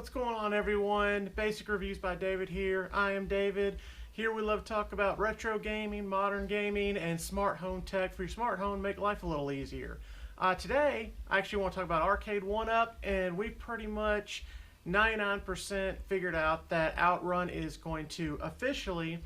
What's going on, everyone? Basic Reviews by David here. I am David. Here we love to talk about retro gaming, modern gaming, and smart home tech for your smart home to make life a little easier. Today, I actually want to talk about Arcade1up, and we've pretty much 99% figured out that OutRun is going to officially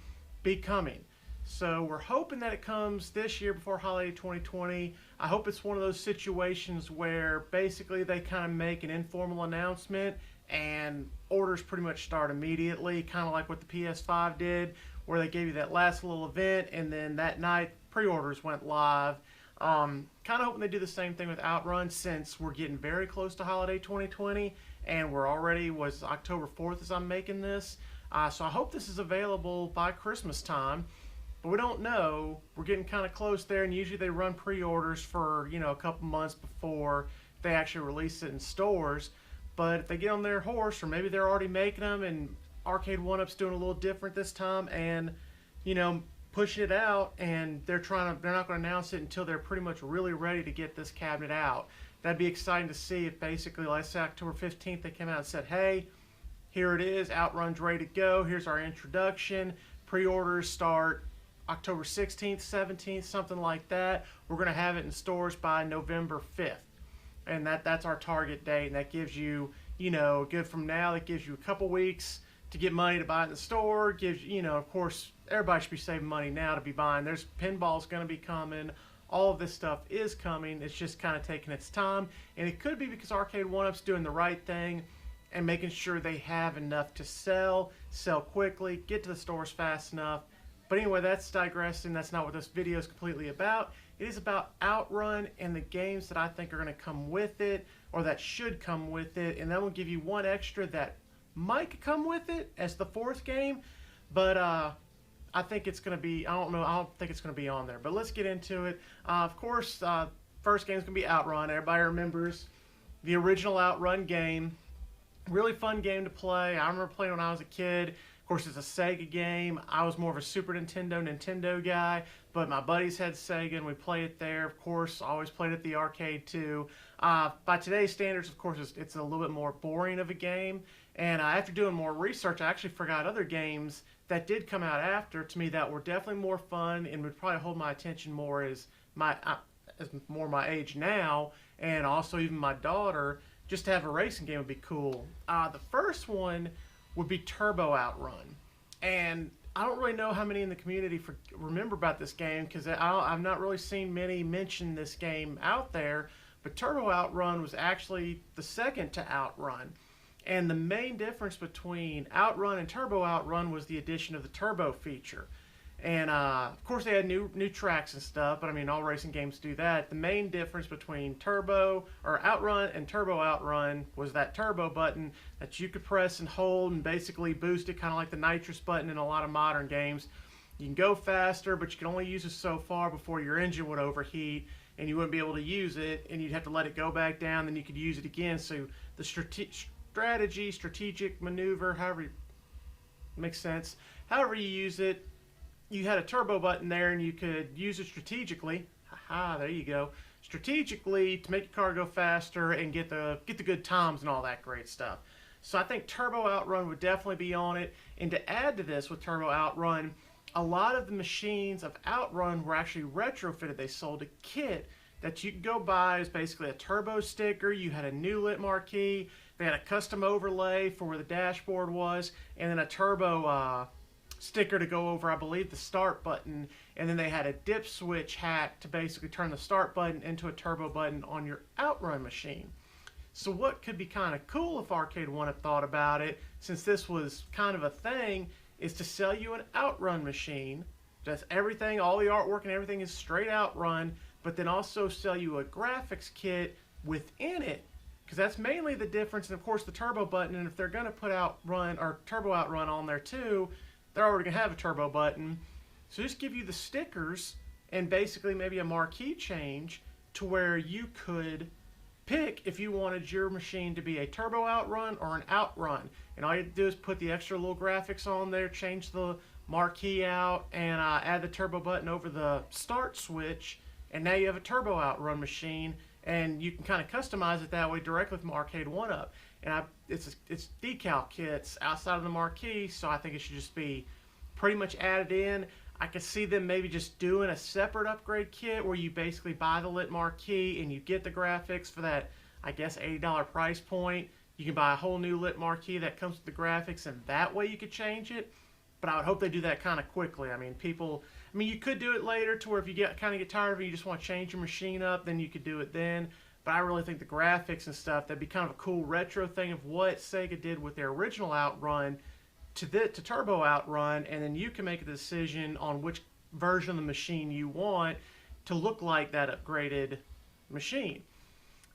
be coming. So we're hoping that it comes this year before holiday 2020. I hope it's one of those situations where basically they kind of make an informal announcement and orders pretty much start immediately, kind of like what the PS5 did, where they gave you that last little event and then that night pre-orders went live. Kind of hoping they do the same thing with OutRun, since we're getting very close to holiday 2020 and we're already, was October 4th as I'm making this. So I hope this is available by Christmas time. But we don't know. We're getting kind of close there, and usually they run pre-orders for, a couple months before they actually release it in stores. But if they get on their horse, or maybe they're already making them, and Arcade1up's doing a little different this time, and pushing it out, and they're not going to announce it until they're pretty much really ready to get this cabinet out. That'd be exciting to see if basically, like say October 15th, they came out and said, "Hey, here it is, OutRun's ready to go. Here's our introduction. Pre-orders start October 16th, 17th, something like that. We're going to have it in stores by November 5th. And that's our target date. And that gives you, good from now, that gives you a couple weeks to get money to buy it in the store. Gives you, of course, everybody should be saving money now to be buying. There's pinball's going to be coming. All of this stuff is coming. It's just kind of taking its time. And it could be because Arcade1up's doing the right thing and making sure they have enough to sell quickly, get to the stores fast enough. But anyway, that's digressing. That's not what this video is completely about. It is about OutRun and the games that I think are going to come with it, or that should come with it. And then we'll give you one extra that might come with it as the fourth game. But I think it's going to be, I don't think it's going to be on there. But let's get into it. Of course, first game is going to be OutRun. Everybody remembers the original OutRun game. Really fun game to play. I remember playing when I was a kid. Of course, it's a Sega game. I was more of a Super Nintendo guy, but my buddies had Sega and we played it there. Of course, always played at the arcade too. By today's standards, of course, it's a little bit more boring of a game. And after doing more research, I actually forgot other games that did come out after to me that were definitely more fun and would probably hold my attention more as more my age now, and also even my daughter. Just to have a racing game would be cool. The first one would be Turbo OutRun. And I don't really know how many in the community remember about this game, because I've not really seen many mention this game out there. But Turbo OutRun was actually the second to OutRun. And the main difference between OutRun and Turbo OutRun was the addition of the turbo feature. And of course they had new tracks and stuff, but I mean all racing games do that. The main difference between OutRun and Turbo OutRun was that turbo button that you could press and hold and basically boost it, kind of like the nitrous button in a lot of modern games. You can go faster, but you can only use it so far before your engine would overheat and you wouldn't be able to use it, and you'd have to let it go back down, then you could use it again. So the strategic maneuver, however makes sense, however you use it, you had a turbo button there and you could use it strategically. Haha, there you go. Strategically to make your car go faster and get the good times and all that great stuff. So I think Turbo OutRun would definitely be on it. And to add to this with Turbo OutRun, a lot of the machines of OutRun were actually retrofitted. They sold a kit that you could go buy. As basically a turbo sticker. You had a new lit marquee. They had a custom overlay for where the dashboard was, and then a turbo sticker to go over, I believe, the start button. And then they had a dip switch hack to basically turn the start button into a turbo button on your OutRun machine. So what could be kind of cool if Arcade1up thought about it, since this was kind of a thing, is to sell you an OutRun machine. That's everything, all the artwork and everything is straight OutRun, but then also sell you a graphics kit within it, because that's mainly the difference. And of course the turbo button, and if they're going to put OutRun or Turbo OutRun on there too, they're already going to have a turbo button. So just give you the stickers and basically maybe a marquee change to where you could pick if you wanted your machine to be a Turbo OutRun or an OutRun. And all you have to do is put the extra little graphics on there, change the marquee out, and add the turbo button over the start switch. And now you have a Turbo OutRun machine, and you can kind of customize it that way directly from Arcade1up. and it's decal kits outside of the marquee, so I think it should just be pretty much added in. I could see them maybe just doing a separate upgrade kit where you basically buy the lit marquee and you get the graphics for that, I guess, $80 price point. You can buy a whole new lit marquee that comes with the graphics, and that way you could change it. But I would hope they do that kind of quickly. I mean, you could do it later to where if you kind of get tired of it, you just want to change your machine up, then you could do it then. But I really think the graphics and stuff, that'd be kind of a cool retro thing of what Sega did with their original OutRun to Turbo OutRun, and then you can make a decision on which version of the machine you want to look like that upgraded machine.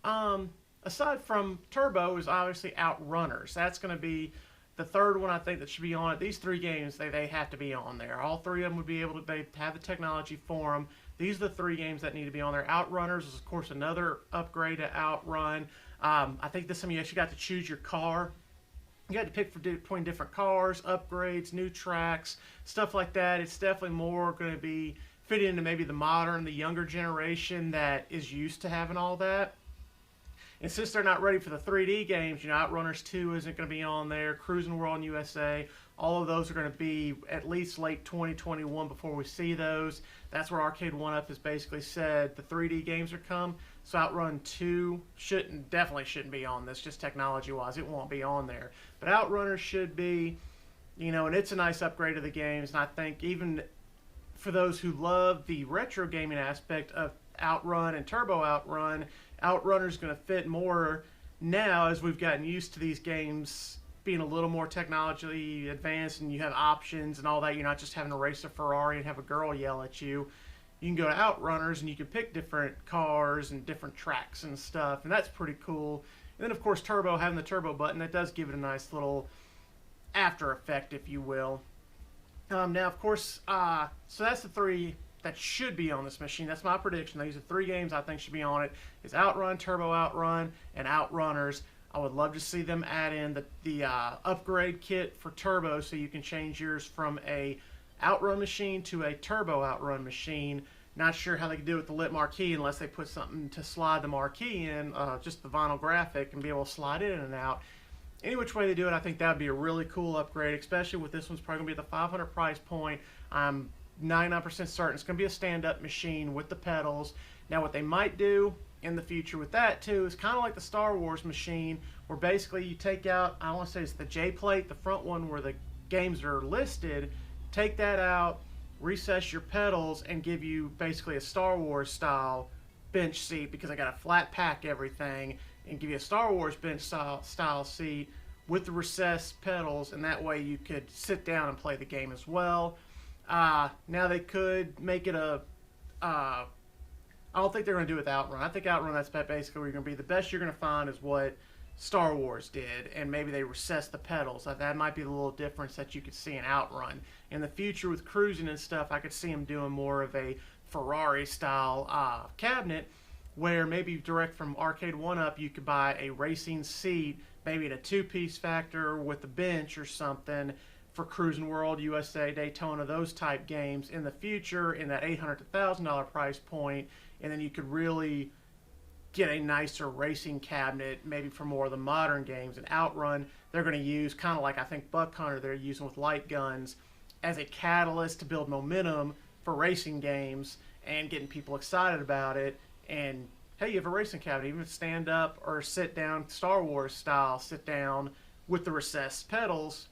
Aside from Turbo is obviously OutRunners. That's going to be the third one I think that should be on it. These three games, they have to be on there. All three of them would be able to have the technology for them. These are the three games that need to be on there. OutRunners is, of course, another upgrade to OutRun. I think this time you actually got to choose your car. You got to pick between different cars, upgrades, new tracks, stuff like that. It's definitely more going to be fit into maybe the modern, the younger generation that is used to having all that. And since they're not ready for the 3D games, OutRunners 2 isn't going to be on there, Cruising World and USA, all of those are going to be at least late 2021 before we see those. That's where Arcade1up has basically said the 3D games are come. So Outrun 2 definitely shouldn't be on this, just technology-wise. It won't be on there. But Outrunners should be, and it's a nice upgrade of the games. And I think even for those who love the retro gaming aspect of Outrun and Turbo OutRun, Outrunner's going to fit more now as we've gotten used to these games being a little more technologically advanced and you have options and all that. You're not just having to race a Ferrari and have a girl yell at you. You can go to Outrunners and you can pick different cars and different tracks and stuff, and that's pretty cool. And then, of course, Turbo, having the turbo button, that does give it a nice little after effect, if you will. Now, of course, so that's the three that should be on this machine. That's my prediction. These are three games I think should be on it. It's Outrun, Turbo OutRun, and Outrunners. I would love to see them add in the upgrade kit for Turbo so you can change yours from a OutRun machine to a Turbo OutRun machine. Not sure how they can do it with the lit marquee unless they put something to slide the marquee in, just the vinyl graphic, and be able to slide it in and out. Any which way they do it, I think that would be a really cool upgrade, especially with this one's probably going to be at the $500 price point. I'm 99% certain it's going to be a stand-up machine with the pedals. Now, what they might do in the future with that, too, is kind of like the Star Wars machine, where basically you take out, I want to say it's the J plate, the front one where the games are listed, take that out, recess your pedals, and give you basically a Star Wars style bench seat, because I got to flat pack everything and give you a Star Wars bench style seat with the recessed pedals, and that way you could sit down and play the game as well. Now they could make it I don't think they're going to do it with Outrun. I think Outrun, that's basically where you're going to be. The best you're going to find is what Star Wars did, and maybe they recess the pedals. That might be the little difference that you could see in Outrun. In the future with cruising and stuff, I could see them doing more of a Ferrari-style cabinet, where maybe direct from Arcade1up you could buy a racing seat, maybe at a two-piece factor with a bench or something, for Cruising World, USA, Daytona, those type games in the future in that $800 to $1,000 price point, and then you could really get a nicer racing cabinet, maybe for more of the modern games. And Outrun, they're going to use, kind of like I think Buck Hunter they're using with light guns, as a catalyst to build momentum for racing games and getting people excited about it. And hey, you have a racing cabinet, even stand up or sit down, Star Wars style, sit down with the recessed pedals.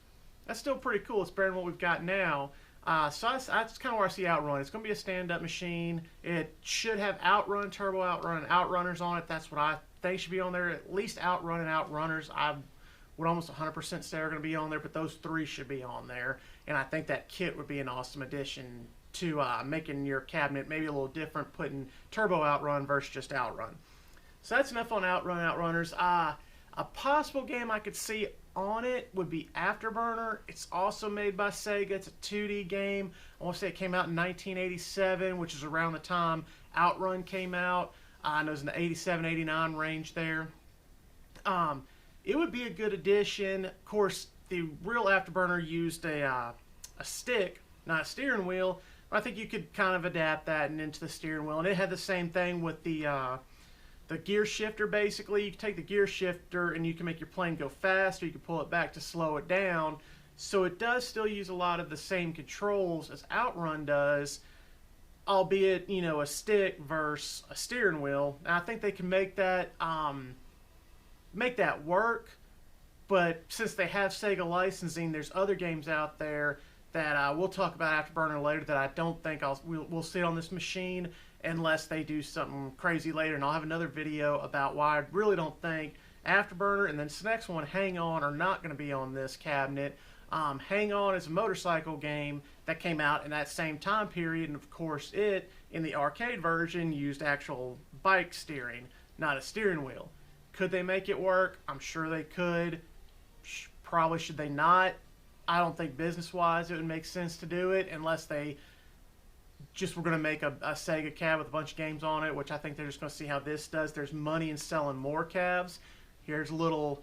That's still pretty cool. It's better than what we've got now. So that's kind of where I see Outrun. It's going to be a stand-up machine. It should have Outrun, Turbo OutRun, and Outrunners on it. That's what I think should be on there. At least Outrun and Outrunners, I would almost 100% say are going to be on there, but those three should be on there. And I think that kit would be an awesome addition to making your cabinet maybe a little different, putting Turbo OutRun versus just Outrun. So that's enough on Outrun and Outrunners. A possible game I could see on it would be Afterburner. It's also made by Sega. It's a 2D game. I want to say it came out in 1987, which is around the time Outrun came out. I know it was in the 87, 89 range there. It would be a good addition. Of course, the real Afterburner used a stick, not a steering wheel. But I think you could kind of adapt that and into the steering wheel. And it had the same thing with the The gear shifter, basically, you can take the gear shifter and you can make your plane go fast, or you can pull it back to slow it down. So it does still use a lot of the same controls as Outrun does, albeit, you know, a stick versus a steering wheel. And I think they can make that work. But since they have Sega licensing, there's other games out there that we'll talk about Afterburner later that I don't think we'll see on this machine unless they do something crazy later. And I'll have another video about why I really don't think Afterburner and then this next one, Hang On, are not going to be on this cabinet. Hang On is a motorcycle game that came out in that same time period, and of course it, in the arcade version, used actual bike steering, not a steering wheel. Could they make it work? I'm sure they could. Probably should they not? I don't think business-wise it would make sense to do it unless they just were going to make a Sega cab with a bunch of games on it, which I think they're just going to see how this does. There's money in selling more cabs. Here's a little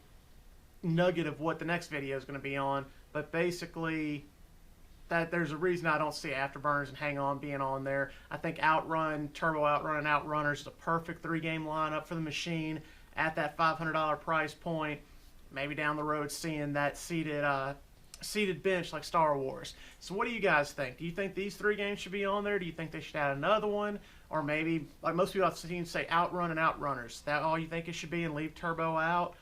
nugget of what the next video is going to be on. But basically, that there's a reason I don't see Afterburners and Hang On being on there. I think Outrun, Turbo Outrun, and Outrunners is a perfect 3-game lineup for the machine at that $500 price point. Maybe down the road seeing that seated bench like Star Wars. So what do you guys think? Do you think these 3 games should be on there? Do you think they should add another one? Or maybe, like most people I've seen say, Outrun and Outrunners. Is that all you think it should be and leave Turbo out?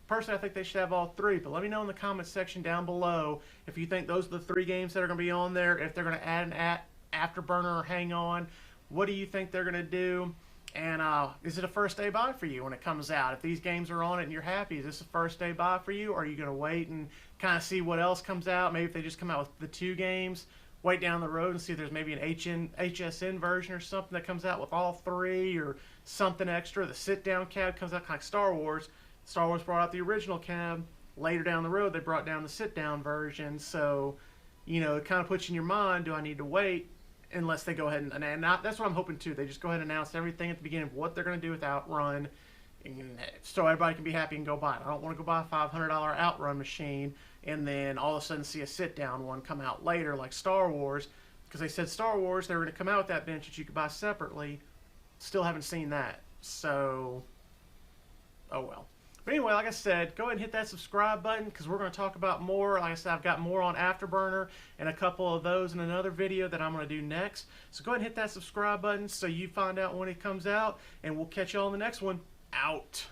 Personally, I think they should have all 3, but let me know in the comments section down below if you think those are the 3 games that are going to be on there, if they're going to add an Afterburner or Hang On. What do you think they're going to do? And is it a first day buy for you when it comes out? If these games are on it and you're happy, is this a first day buy for you? Or are you going to wait and kind of see what else comes out? Maybe if they just come out with the 2 games, wait down the road and see if there's maybe an HSN version or something that comes out with all 3 or something extra. The sit-down cab comes out kind of like Star Wars. Star Wars brought out the original cab. Later down the road, they brought down the sit-down version. So, you know, it kind of puts you in your mind, do I need to wait? Unless they go ahead and that's what I'm hoping too. They just go ahead and announce everything at the beginning of what they're going to do with Outrun, and so everybody can be happy and go buy it. I don't want to go buy a $500 Outrun machine and then all of a sudden see a sit-down one come out later like Star Wars, because they said Star Wars they were going to come out with that bench that you could buy separately. Still haven't seen that. So, oh well. But anyway, like I said, go ahead and hit that subscribe button because we're going to talk about more. Like I said, I've got more on Afterburner and a couple of those in another video that I'm going to do next. So go ahead and hit that subscribe button so you find out when it comes out, and we'll catch you all in the next one. Out.